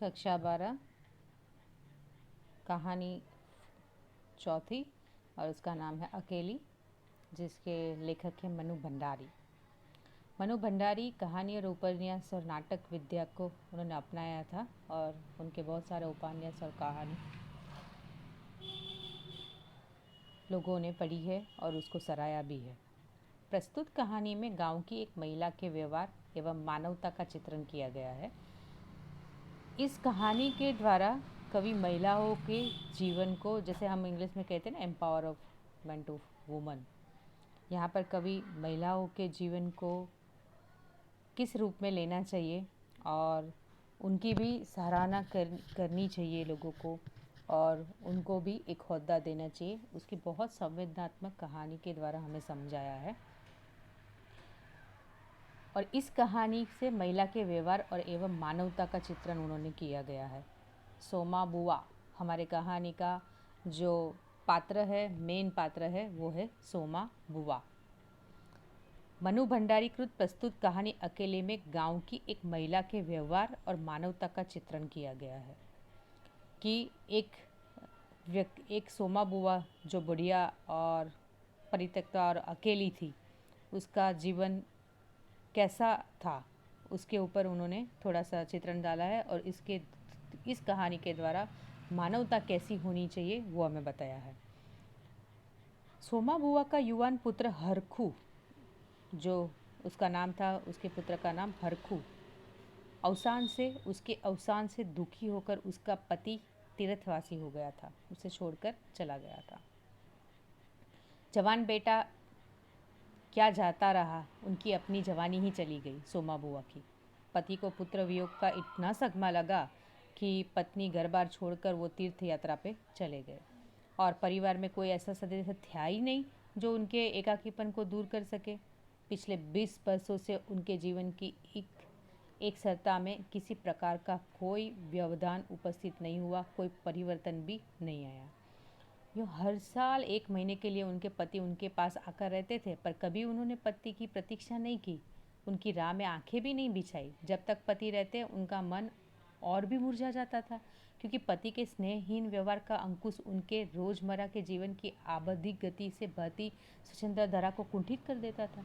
कक्षा 12 कहानी चौथी और उसका नाम है अकेली, जिसके लेखक हैं मनु भंडारी। मनु भंडारी कहानी और उपन्यास और नाटक विद्या को उन्होंने अपनाया था और उनके बहुत सारे उपन्यास और कहानी लोगों ने पढ़ी है और उसको सराहा भी है। प्रस्तुत कहानी में गांव की एक महिला के व्यवहार एवं मानवता का चित्रण किया गया है। इस कहानी के द्वारा कवि महिलाओं के जीवन को, जैसे हम इंग्लिश में कहते हैं ना, एम्पावरमेंट ऑफ वुमन, यहाँ पर कवि महिलाओं के जीवन को किस रूप में लेना चाहिए और उनकी भी सराहना करनी चाहिए लोगों को, और उनको भी एक ओहदा देना चाहिए, उसकी बहुत संवेदनात्मक कहानी के द्वारा हमें समझाया है। और इस कहानी से महिला के व्यवहार और एवं मानवता का चित्रण उन्होंने किया गया है। सोमा बुआ हमारे कहानी का जो पात्र है, मेन पात्र है, वो है सोमा बुआ। मनु भंडारी कृत प्रस्तुत कहानी अकेले में गांव की एक महिला के व्यवहार और मानवता का चित्रण किया गया है कि एक सोमा बुआ जो बुढ़िया और परित्यक्ता और अकेली थी, उसका जीवन कैसा था, उसके ऊपर उन्होंने थोड़ा सा चित्रण डाला है और इस कहानी के द्वारा मानवता कैसी होनी चाहिए वो हमें बताया है। सोमा बुआ का युवान पुत्र हरखू, जो उसका नाम था, उसके पुत्र का नाम हरखू, उसके अवसान से दुखी होकर उसका पति तीर्थवासी हो गया था, उसे छोड़कर चला गया था। जवान बेटा क्या जाता रहा, उनकी अपनी जवानी ही चली गई सोमा बुआ की। पति को पुत्र वियोग का इतना सदमा लगा कि पत्नी घर बार छोड़कर वो तीर्थ यात्रा पे चले गए और परिवार में कोई ऐसा सदस्य था ही नहीं जो उनके एकाकीपन को दूर कर सके। पिछले 20 वर्षों से उनके जीवन की एक सत्ता में किसी प्रकार का कोई व्यवधान उपस्थित नहीं हुआ, कोई परिवर्तन भी नहीं आया। यो हर साल 1 महीने के लिए उनके पति उनके पास आकर रहते थे, पर कभी उन्होंने पति की प्रतीक्षा नहीं की, उनकी राह में आंखें भी नहीं बिछाई। जब तक पति रहते उनका मन और भी मुरझा जाता था, क्योंकि पति के स्नेहहीन व्यवहार का अंकुश उनके रोजमर्रा के जीवन की आबद्धिक गति से बहती स्वच्छंद धारा को कुंठित कर देता था।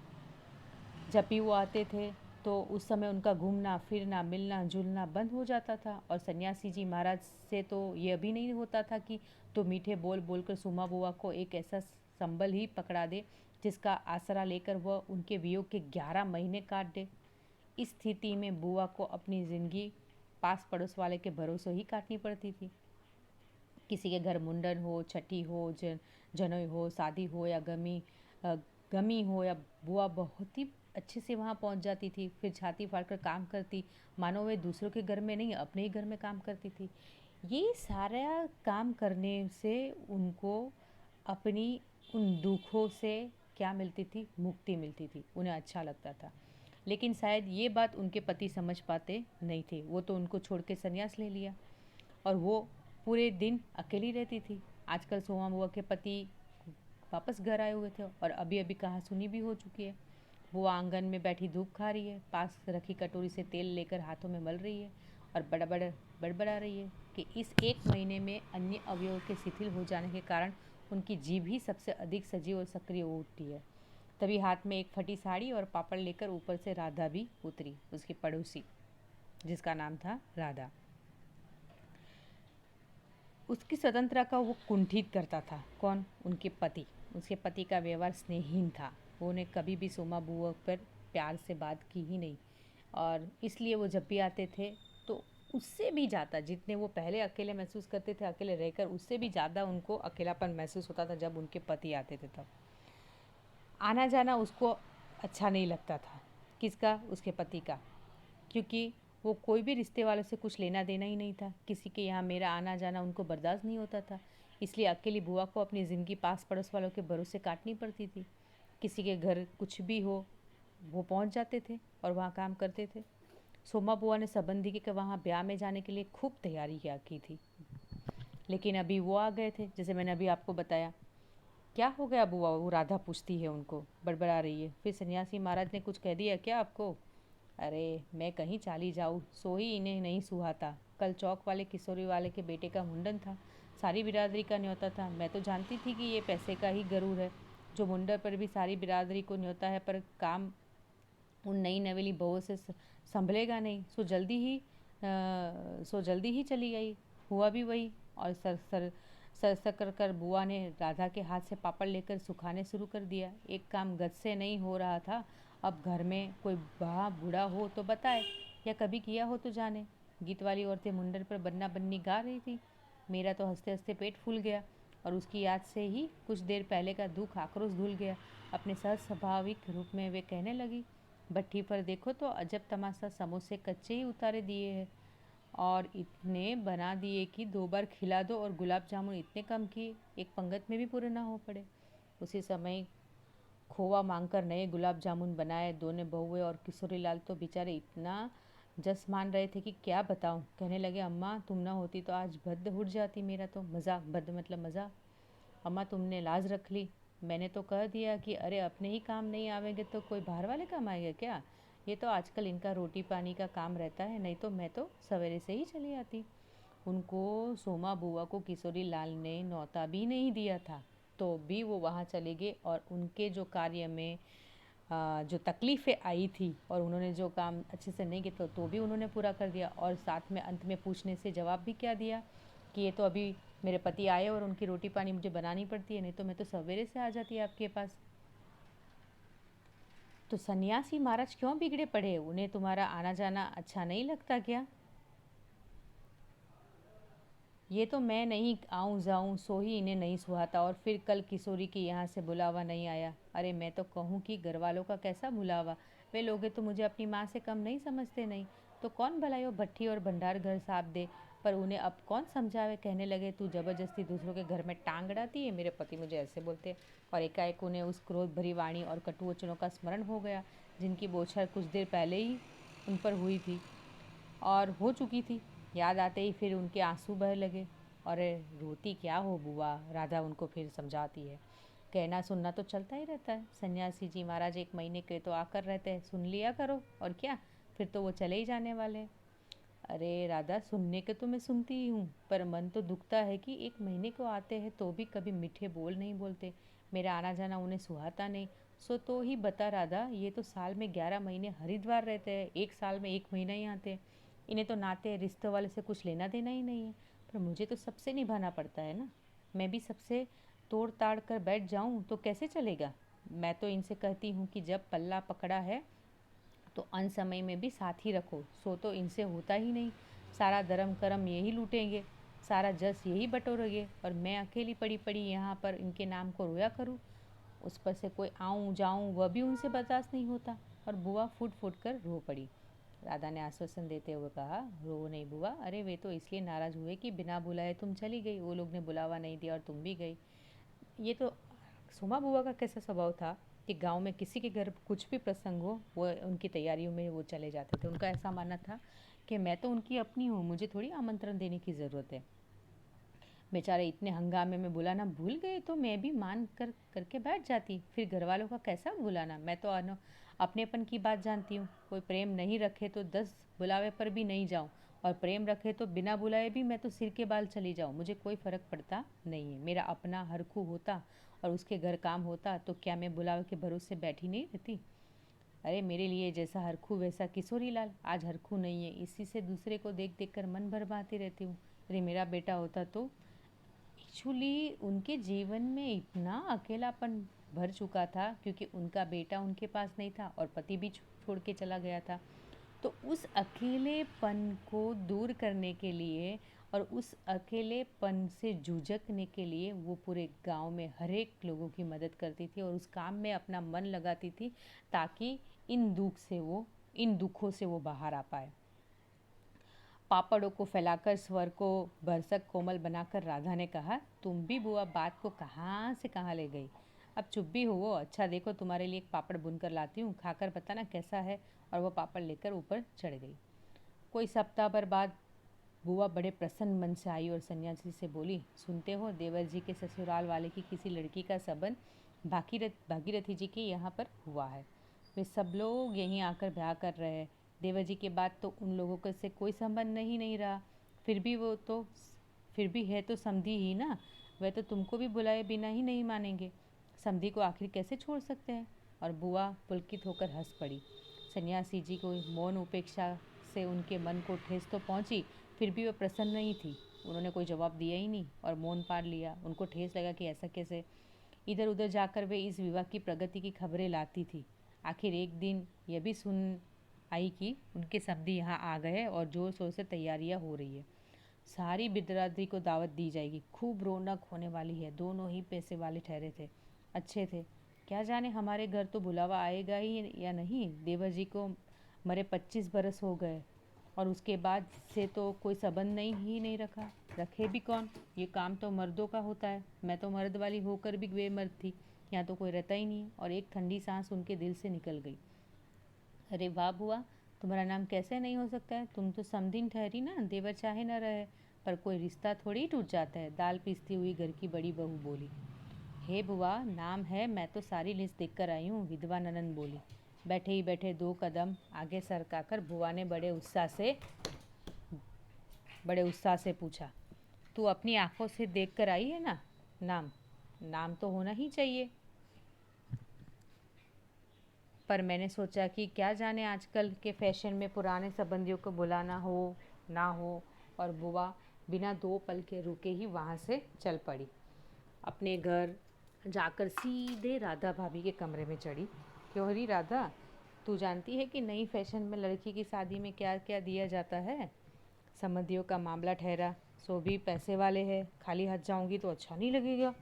जब भी वो आते थे तो उस समय उनका घूमना फिरना मिलना जुलना बंद हो जाता था और सन्यासी जी महाराज से तो यह भी नहीं होता था कि तो मीठे बोल बोलकर सोमा बुआ को एक ऐसा संबल ही पकड़ा दे जिसका आसरा लेकर वह उनके वियोग के 11 महीने काट दे। इस स्थिति में बुआ को अपनी ज़िंदगी पास पड़ोस वाले के भरोसे ही काटनी पड़ती थी। किसी के घर मुंडन हो, छठी हो, जनोई हो, शादी हो या गमी हो, या बुआ बहुत ही अच्छे से वहाँ पहुँच जाती थी, फिर छाती फाड़कर काम करती, मानो वे दूसरों के घर में नहीं अपने ही घर में काम करती थी। ये सारा काम करने से उनको अपनी उन दुखों से क्या मिलती थी, मुक्ति मिलती थी, उन्हें अच्छा लगता था। लेकिन शायद ये बात उनके पति समझ पाते नहीं थे, वो तो उनको छोड़ के संन्यास ले लिया और वो पूरे दिन अकेली रहती थी। आजकल सोमा बुआ के पति वापस घर आए हुए थे और अभी अभी कहा सुनी भी हो चुकी है। वो आंगन में बैठी धूप खा रही है, पास रखी कटोरी से तेल लेकर हाथों में मल रही है और बड़बड़ा रही है कि इस 1 महीने में अन्य अवयवों के शिथिल हो जाने के कारण उनकी जीभ ही सबसे अधिक सजीव और सक्रिय हो उठती है। तभी हाथ में एक फटी साड़ी और पापड़ लेकर ऊपर से राधा भी उतरी, उसकी पड़ोसी, जिसका नाम था राधा। उसकी स्वतंत्रता का वो कुंठित करता था। कौन? उनके पति। उसके पति का व्यवहार स्नेहहीन था, वो उन्हें कभी भी सोमा बुआ पर प्यार से बात की ही नहीं और इसलिए वो जब भी आते थे तो उससे भी ज़्यादा, जितने वो पहले अकेले महसूस करते थे अकेले रहकर, उससे भी ज़्यादा उनको अकेलापन महसूस होता था जब उनके पति आते थे। तब आना जाना उसको अच्छा नहीं लगता था। किसका? उसके पति का, क्योंकि वो कोई भी रिश्ते वालों से कुछ लेना देना ही नहीं था। किसी के यहाँ मेरा आना जाना उनको बर्दाश्त नहीं होता था, इसलिए अकेली बुआ को अपनी ज़िंदगी पास पड़ोस वालों के भरोसे काटनी पड़ती थी। किसी के घर कुछ भी हो वो पहुँच जाते थे और वहाँ काम करते थे। सोमा बुआ ने संबंधी के वहाँ ब्याह में जाने के लिए खूब तैयारी किया की थी, लेकिन अभी वो आ गए थे, जैसे मैंने अभी आपको बताया। क्या हो गया बुआ? वो राधा पूछती है, उनको बड़बड़ा रही है। फिर सन्यासी महाराज ने कुछ कह दिया क्या आपको? अरे मैं कहीं चाली जाऊँ, सो ही इन्हें नहीं सुहाता, कल चौक वाले किशोरी वाले के बेटे का मुंडन था। सारी बिरादरी का न्योता था। मैं तो जानती थी कि ये पैसे का ही गरूर है जो मुंडन पर भी सारी बिरादरी को न्योता है, पर काम उन नई नवेली बहुओं से संभलेगा नहीं। सो जल्दी ही चली गई। हुआ भी वही। और सर कर बुआ ने राधा के हाथ से पापड़ लेकर सुखाने शुरू कर दिया। एक काम गज से नहीं हो रहा था। अब घर में कोई बूढ़ा हो तो बताए, या कभी किया हो तो जाने। गीत वाली औरतें मुंडन पर बन्ना बन्नी गा रही थी। मेरा तो हंसते हंसते पेट फूल गया और उसकी याद से ही कुछ देर पहले का दुख आक्रोश धुल गया। अपने सहज स्वाभाविक रूप में वे कहने लगी, भट्ठी पर देखो तो अजब तमाशा, समोसे कच्चे ही उतारे दिए हैं और इतने बना दिए कि 2 बार खिला दो, और गुलाब जामुन इतने कम किए एक पंगत में भी पूरे ना हो पड़े। उसी समय खोवा मांगकर नए गुलाब जामुन बनाए। दोनों बहुए और किशोरी लाल तो बेचारे इतना जस मान रहे थे कि क्या बताऊं। कहने लगे, अम्मा तुम ना होती तो आज भद्द उठ जाती। मेरा तो मज़ाक, भद्द मतलब मज़ाक। अम्मा तुमने लाज रख ली। मैंने तो कह दिया कि अरे अपने ही काम नहीं आवेंगे तो कोई बाहर वाले काम आएगा क्या। ये तो आजकल इनका रोटी पानी का काम रहता है, नहीं तो मैं तो सवेरे से ही चली आती। उनको सोमा बुआ को किशोरी लाल ने न्योता भी नहीं दिया था, तो भी वो वहाँ चले गए और उनके जो कार्य में जो तकलीफ़ें आई थी और उन्होंने जो काम अच्छे से नहीं किया तो भी उन्होंने पूरा कर दिया। और साथ में अंत में पूछने से जवाब भी क्या दिया कि ये तो अभी मेरे पति आए और उनकी रोटी पानी मुझे बनानी पड़ती है, नहीं तो मैं तो सवेरे से आ जाती आपके पास। तो सन्यासी महाराज क्यों बिगड़े पड़े? उन्हें तुम्हारा आना जाना अच्छा नहीं लगता क्या? ये तो मैं नहीं आऊँ जाऊँ सो ही इन्हें नहीं सुहाता, और फिर कल किशोरी के यहाँ से बुलावा नहीं आया। अरे मैं तो कहूँ कि घर वालों का कैसा बुलावा, वे लोग तो मुझे अपनी माँ से कम नहीं समझते। नहीं तो कौन भलाई वो भट्ठी और भंडार घर साफ दे, पर उन्हें अब कौन समझावे। कहने लगे, तू ज़बरदस्ती दूसरों के घर में टांग अड़ाती है। मेरे पति मुझे ऐसे बोलते। और एकाएक उन्हें उस क्रोध भरी वाणी और कटु वचनों का स्मरण हो गया जिनकी बौछार कुछ देर पहले ही उन पर हुई थी और हो चुकी थी। याद आते ही फिर उनके आंसू बह लगे। अरे रोती क्या हो बुआ, राधा उनको फिर समझाती है। कहना सुनना तो चलता ही रहता है। सन्यासी जी महाराज 1 महीने के तो आकर रहते हैं, सुन लिया करो, और क्या, फिर तो वो चले ही जाने वाले हैं। अरे राधा, सुनने के तो मैं सुनती ही हूँ, पर मन तो दुखता है कि 1 महीने को आते हैं तो भी कभी मीठे बोल नहीं बोलते। मेरा आना जाना उन्हें सुहाता नहीं। सो तो ही बता राधा, ये तो साल में 11 महीने हरिद्वार रहते हैं, 1 साल में 1 महीना ही आते हैं। इन्हें तो नाते रिश्तों वाले से कुछ लेना देना ही नहीं है, पर मुझे तो सबसे निभाना पड़ता है ना। मैं भी सबसे तोड़ ताड़ कर बैठ जाऊँ तो कैसे चलेगा। मैं तो इनसे कहती हूँ कि जब पल्ला पकड़ा है तो अन समय में भी साथ ही रखो। सो तो इनसे होता ही नहीं। सारा धर्म कर्म यही लूटेंगे, सारा जस यही बटोरेंगे, और मैं अकेली पड़ी पड़ी यहाँ पर इनके नाम को रोया करूँ। उस पर से कोई आऊँ जाऊँ वह भी उनसे बर्दाश्त नहीं होता। और बुआ फूट फूट कर रो पड़ी। राधा ने आश्वासन देते हुए कहा, रो नहीं बुआ, अरे वे तो इसलिए नाराज़ हुए कि बिना बुलाए तुम चली गई, वो लोग ने बुलावा नहीं दिया और तुम भी गई। ये तो सुमा बुआ का कैसा स्वभाव था कि गांव में किसी के घर कुछ भी प्रसंग हो वो उनकी तैयारियों में वो चले जाते थे। उनका ऐसा मानना था कि मैं तो उनकी अपनी हूँ, मुझे थोड़ी आमंत्रण देने की ज़रूरत है। बेचारे इतने हंगामे में बुलाना भूल गए तो मैं भी मान कर करके बैठ जाती। फिर घर वालों का कैसा बुलाना, मैं तो अपनेपन की बात जानती हूँ। कोई प्रेम नहीं रखे तो 10 बुलावे पर भी नहीं जाऊँ, और प्रेम रखे तो बिना बुलाए भी मैं तो सिर के बाल चली जाऊँ, मुझे कोई फ़र्क पड़ता नहीं है। मेरा अपना हरखू होता और उसके घर काम होता तो क्या मैं बुलावे के भरोसे बैठी नहीं रहती। अरे मेरे लिए जैसा हरखू वैसा किशोरी लाल। आज हरखू नहीं है, इसी से दूसरे को देख देख कर मन भरमाती रहती हूँ। अरे मेरा बेटा होता तो। एक्चुअली उनके जीवन में इतना अकेलापन भर चुका था क्योंकि उनका बेटा उनके पास नहीं था और पति भी छोड़ के चला गया था। तो उस अकेलेपन को दूर करने के लिए और उस अकेलेपन से जूझने के लिए वो पूरे गांव में हर एक लोगों की मदद करती थी और उस काम में अपना मन लगाती थी ताकि इन दुखों से वो बाहर आ पाए। पापड़ों को फैलाकर स्वर को भरसक कोमल बनाकर राधा ने कहा, तुम भी बुआ बात को कहाँ से कहाँ ले गई। अब चुप भी हो। अच्छा देखो, तुम्हारे लिए एक पापड़ बुनकर लाती हूँ, खाकर बताना कैसा है। और वो पापड़ लेकर ऊपर चढ़ गई। कोई सप्ताह भर बाद बुआ बड़े प्रसन्न मन से आई और सन्यासी से बोली, सुनते हो देवर जी के ससुराल वाले की किसी लड़की का संबंध भागीरथी जी के यहाँ पर हुआ है। वे सब लोग यहीं आकर ब्याह कर रहे हैं। देवर जी के बाद तो उन लोगों के से कोई संबंध नहीं रहा। फिर भी है तो समधी ही ना, वह तो तुमको भी बुलाए बिना ही नहीं मानेंगे। समधी को आखिर कैसे छोड़ सकते हैं? और बुआ पुलकित होकर हंस पड़ी। सन्यासी जी को मौन उपेक्षा से उनके मन को ठेस तो पहुंची, फिर भी वह प्रसन्न नहीं थी। उन्होंने कोई जवाब दिया ही नहीं और मौन पार लिया। उनको ठेस लगा कि ऐसा कैसे। इधर उधर जाकर वे इस विवाह की प्रगति की खबरें लाती थी। आखिर एक दिन यह भी सुन आई कि उनके समधी यहाँ आ गए और जोर शोर से तैयारियां हो रही है। सारी बिरादरी को दावत दी जाएगी। खूब रौनक होने वाली है। दोनों ही पैसे वाले ठहरे थे, अच्छे थे। क्या जाने हमारे घर तो बुलावा आएगा ही या नहीं। देवर जी को मरे 25 बरस हो गए और उसके बाद से तो कोई संबंध नहीं रखा। रखे भी कौन? ये काम तो मर्दों का होता है। मैं तो मर्द वाली होकर भी बेमर्द थी। यहाँ तो कोई रहता ही नहीं है। और एक ठंडी सांस उनके दिल से निकल गई। अरे वाह बुआ, तुम्हारा नाम कैसे नहीं हो सकता है? तुम तो समधिन ठहरी ना, देवर चाहे न रहे, पर कोई रिश्ता थोड़ी टूट जाता है। दाल पीसती हुई घर की बड़ी बहू बोली। हे बुआ, नाम है, मैं तो सारी लिस्ट देख कर आई हूँ, विधवा ननंद बोली। बैठे ही बैठे 2 कदम आगे सरकाकर बुआ ने बड़े उत्साह से पूछा, तू अपनी आंखों से देख कर आई है ना? नाम नाम तो होना ही चाहिए। पर मैंने सोचा कि क्या जाने आजकल के फैशन में पुराने संबंधियों को बुलाना हो ना हो। और बुआ बिना 2 पल के रुके ही वहाँ से चल पड़ी। अपने घर जाकर सीधे राधा भाभी के कमरे में चढ़ी। क्यों री राधा, तू जानती है कि नई फैशन में लड़की की शादी में क्या क्या दिया जाता है? संबंधियों का मामला ठहरा, सो भी पैसे वाले हैं। खाली हाथ जाऊंगी तो अच्छा नहीं लगेगा।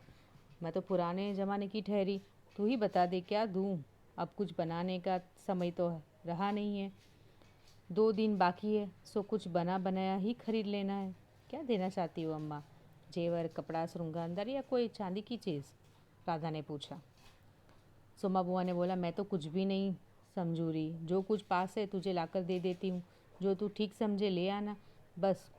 मैं तो पुराने ज़माने की ठहरी। तू ही बता दे क्या दूँ? अब कुछ बनाने का समय तो रहा नहीं है। 2 दिन बाकी है, सो कुछ बना बनाया ही खरीद लेना है। क्या देना चाहती हो अम्मा? जेवर, कपड़ा, श्रृंगार या कोई चांदी की चीज़? राधा ने पूछा। सोमा बुआ ने बोला, मैं तो कुछ भी नहीं समझू रही। जो कुछ पास है तुझे लाकर दे देती हूँ। जो तू ठीक समझे ले आना। बस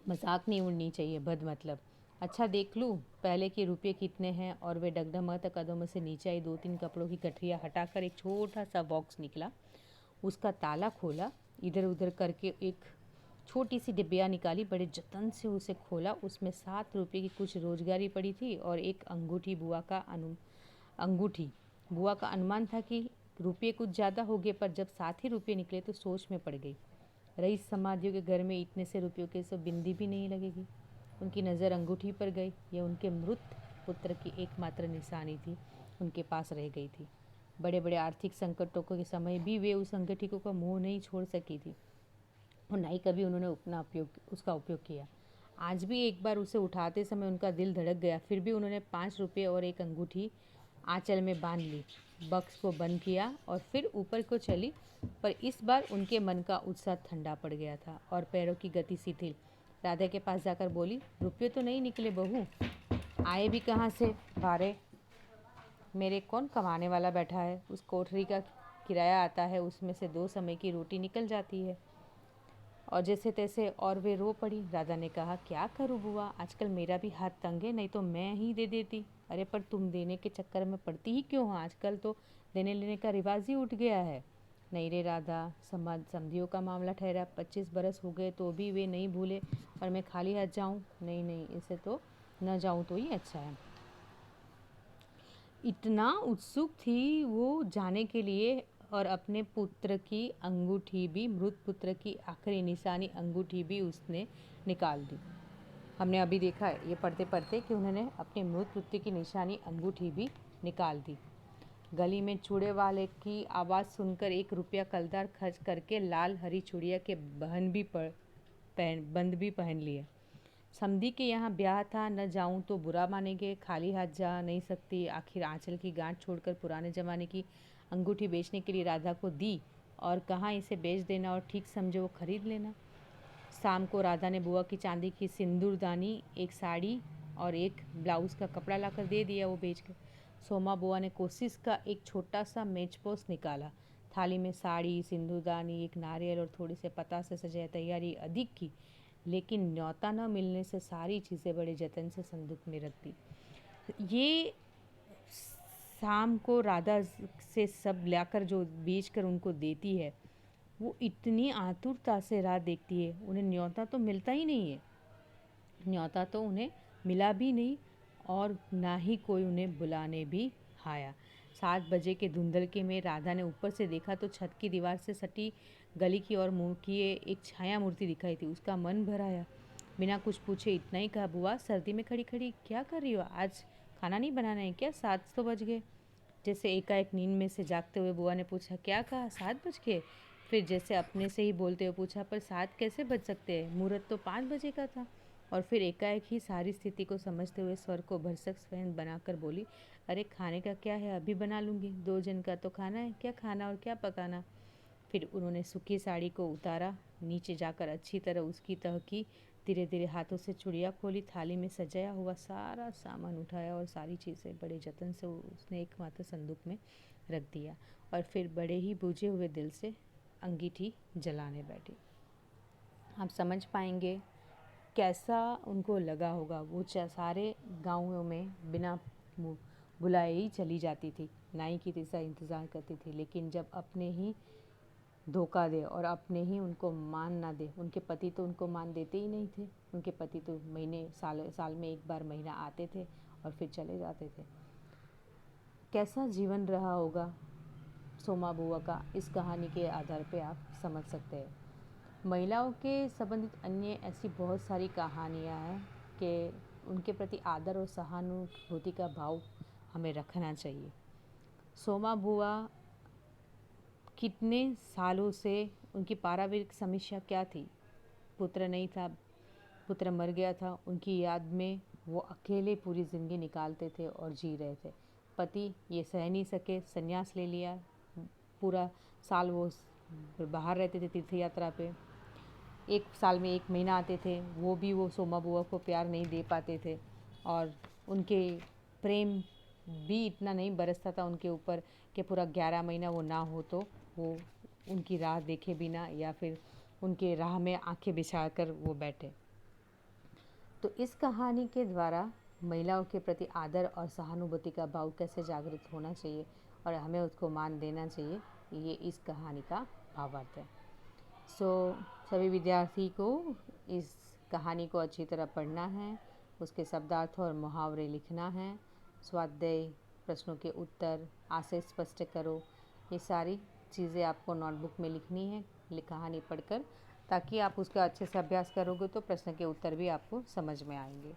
मजाक नहीं उड़नी चाहिए, बद मतलब। अच्छा देख लूँ पहले के रुपये कितने हैं। और वे डगडगमाते कदमों से नीचे आई। 2-3 कपड़ों की गठरियाँ हटाकर एक छोटा सा बॉक्स निकला। उसका ताला खोला, इधर उधर करके एक छोटी सी डिब्बिया निकाली। बड़े जतन से उसे खोला। उसमें 7 रुपये की कुछ रोजगारी पड़ी थी और एक अंगूठी। बुआ का अनुमान था कि रुपये कुछ ज़्यादा हो गए, पर जब 7 ही रुपये निकले तो सोच में पड़ गई। रईस समाधियों के घर में इतने से रुपयों के सब बिंदी भी नहीं लगेगी। उनकी नज़र अंगूठी पर गई। यह उनके मृत पुत्र की एकमात्र निशानी थी, उनके पास रह गई थी। बड़े बड़े आर्थिक संकटों के समय भी वे उस अंगूठी को मोह नहीं छोड़ सकी थी और ना ही कभी उन्होंने उसका उपयोग किया। आज भी एक बार उसे उठाते समय उनका दिल धड़क गया। फिर भी उन्होंने 5 रुपये और एक अंगूठी आंचल में बांध ली, बक्स को बंद किया और फिर ऊपर को चली। पर इस बार उनके मन का उत्साह ठंडा पड़ गया था और पैरों की गति शिथिल। राधा के पास जाकर बोली, रुपये तो नहीं निकले बहू, आए भी कहाँ से? बारे मेरे कौन कमाने वाला बैठा है? उस कोठरी का किराया आता है, उसमें से 2 समय की रोटी निकल जाती है। और जैसे तैसे और वे रो पड़ी। राधा ने कहा, क्या करूँ बुआ, आजकल मेरा भी हाथ तंग है, नहीं तो मैं ही दे देती। अरे पर तुम देने के चक्कर में पड़ती ही क्यों हो? आजकल तो देने लेने का रिवाज ही उठ गया है। नहीं रे राधा, समधियों का मामला ठहरा, 25 बरस हो गए तो भी वे नहीं भूले। और मैं खाली हाथ जाऊँ? नहीं, इसे तो न जाऊँ तो ही अच्छा है। इतना उत्सुक थी वो जाने के लिए। और अपने पुत्र की अंगूठी भी, मृत पुत्र की आखिरी निशानी अंगूठी भी उसने निकाल दी। हमने अभी देखा है ये पढ़ते पढ़ते कि उन्होंने अपने मृत पुत्र की निशानी अंगूठी भी निकाल दी। गली में चूड़े वाले की आवाज़ सुनकर 1 रुपया कलदार खर्च करके लाल हरी चूड़िया के बंद भी पहन लिए। समधी के यहाँ ब्याह था, न जाऊँ तो बुरा मानेंगे, खाली हाथ जा नहीं सकती। आखिर आंचल की गांठ छोड़कर पुराने ज़माने की अंगूठी बेचने के लिए राधा को दी और कहाँ इसे बेच देना और ठीक समझे वो खरीद लेना। शाम को राधा ने बुआ की चांदी की सिंदूरदानी, एक साड़ी और एक ब्लाउज़ का कपड़ा लाकर दे दिया, वो बेचकर। सोमा बुआ ने कोशिश का एक छोटा सा मेजपोश निकाला। थाली में साड़ी, सिंदूरदानी, एक नारियल और थोड़ी से पता से सजाया तैयारी अधिक की, लेकिन न्योता न मिलने से सारी चीज़ें बड़े जतन से संदूक में रख दी। ये शाम को राधा से सब लाकर जो बेच कर उनको देती है, वो इतनी आतुरता से राह देखती है, उन्हें न्योता तो मिलता ही नहीं है। न्योता तो उन्हें मिला भी नहीं और ना ही कोई उन्हें बुलाने भी आया। 7 बजे के धुंधलके में राधा ने ऊपर से देखा तो छत की दीवार से सटी गली की ओर मुँह किए एक छाया मूर्ति दिखाई थी। उसका मन भर आया। बिना कुछ पूछे इतना ही कहा, बुआ सर्दी में खड़ी खड़ी क्या कर रही हो? आज खाना नहीं बनाना है क्या? 7 तो बज गए। जैसे एकाएक नींद में से जागते हुए बुआ ने पूछा, क्या कहा? 7 बज गए? फिर जैसे अपने से ही बोलते हुए पूछा, पर 7 कैसे बज सकते हैं? मुहूर्त तो 5 बजे का था। और फिर एकाएक ही सारी स्थिति को समझते हुए स्वर को भरसक स्वयं बनाकर बोली, अरे खाने का क्या है, अभी बना लूँगी। 2 जन का तो खाना है, क्या खाना और क्या पकाना। फिर उन्होंने सूखी साड़ी को उतारा, नीचे जाकर अच्छी तरह उसकी तह की, धीरे धीरे हाथों से चूड़ियाँ खोली, थाली में सजाया हुआ सारा सामान उठाया और सारी चीज़ें बड़े जतन से उसने एकमात्र संदूक में रख दिया और फिर बड़े ही बूझे हुए दिल से अंगीठी जलाने बैठी। आप समझ पाएंगे कैसा उनको लगा होगा। वो सारे गाँवों में बिना बुलाए ही चली जाती थी, नाई की जैसा इंतज़ार करती थी, लेकिन जब अपने ही धोखा दे और अपने ही उनको मान ना दे। उनके पति तो उनको मान देते ही नहीं थे। उनके पति तो महीने साल में एक बार महीना आते थे और फिर चले जाते थे। कैसा जीवन रहा होगा सोमा बुआ का, इस कहानी के आधार पे आप समझ सकते हैं। महिलाओं के संबंधित अन्य ऐसी बहुत सारी कहानियाँ हैं कि उनके प्रति आदर और सहानुभूति का भाव हमें रखना चाहिए। सोमा बुआ कितने सालों से उनकी पारिवारिक समस्या क्या थी? पुत्र नहीं था, पुत्र मर गया था। उनकी याद में वो अकेले पूरी ज़िंदगी निकालते थे और जी रहे थे। पति ये सह नहीं सके, संन्यास ले लिया। पूरा साल वो बाहर रहते थे तीर्थ यात्रा पे। एक साल में 1 महीना आते थे, वो भी वो सोमा बुआ को प्यार नहीं दे पाते थे और उनके प्रेम भी इतना नहीं बरसता था उनके ऊपर कि पूरा 11 महीना वो ना हो तो वो उनकी राह देखे बिना या फिर उनके राह में आंखें बिछा कर वो बैठे। तो इस कहानी के द्वारा महिलाओं के प्रति आदर और सहानुभूति का भाव कैसे जागृत होना चाहिए और हमें उसको मान देना चाहिए, ये इस कहानी का भावार्थ है। सभी विद्यार्थी को इस कहानी को अच्छी तरह पढ़ना है, उसके शब्दार्थ और मुहावरे लिखना है, स्वाध्याय, प्रश्नों के उत्तर, आशय स्पष्ट करो, ये सारी चीज़ें आपको नोटबुक में लिखनी है कहानी पढ़कर, ताकि आप उसका अच्छे से अभ्यास करोगे तो प्रश्न के उत्तर भी आपको समझ में आएंगे।